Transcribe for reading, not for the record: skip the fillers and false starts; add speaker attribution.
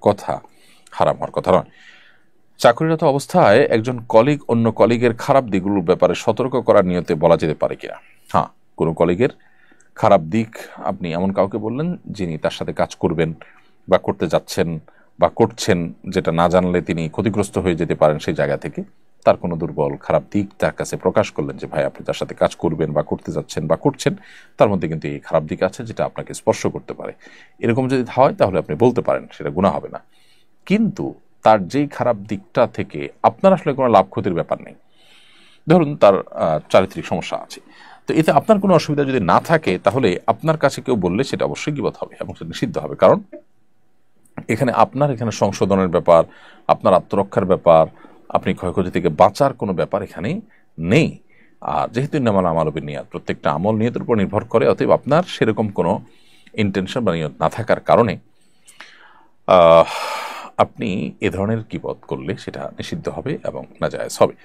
Speaker 1: কথা, হারাম হওয়ার কথা নয়। চাকরিরত অবস্থায় একজন কলিগ অন্য কলিগের খারাপ দিকগুলোর ব্যাপারে সতর্ক করার নিয়তে বলা যেতে পারে কিনা? হ্যাঁ, কোনো কলিগের খারাপ দিক আপনি এমন কাউকে বললেন যিনি তার সাথে কাজ করবেন বা করতে যাচ্ছেন বা করছেন, যেটা না জানলে তিনি ক্ষতিগ্রস্ত হয়ে যেতে পারেন, সেই জায়গা থেকে তার কোনো দুর্বল খারাপ দিক তার কাছে প্রকাশ করলেন যে ভাই আপনি তার সাথে কাজ করবেন বা করতে যাচ্ছেন বা করছেন, তার মধ্যে কিন্তু এই খারাপ দিক আছে যেটা আপনাকে স্পর্শ করতে পারে। এরকম যদি হয় তাহলে আপনি বলতে পারেন, সেটা গুনাহ হবে না। কিন্তু তার যেই খারাপ দিকটা থেকে আপনার আসলে কোনো লাভ ক্ষতির ব্যাপার নেই। ধরুন তার চারিত্রিক সমস্যা আছে, তো এতে আপনার কোনো অসুবিধা যদি না থাকে তাহলে আপনার কাছে কেউ বললে সেটা অবশ্যই গীবত হবে এবং সেটা নিষিদ্ধ হবে। কারণ এখানে সংশোধনের ব্যাপার, আপনার আত্মরক্ষার ব্যাপার, আপনি ক্ষয়ক্ষতি থেকে বাঁচার কোনো ব্যাপার এখানে নেই। আর যেহেতু ইন্নামাল আমালু বিন্নিয়াত, প্রত্যেকটা আমল নিয়তের উপর নির্ভর করে, অতএব আপনার সেরকম কোনো ইন্টেনশন বা নিয়ত না থাকার কারণে আপনি এ ধরনের গীবত করলে সেটা নিষিদ্ধ হবে এবং নাজায়েজ হবে।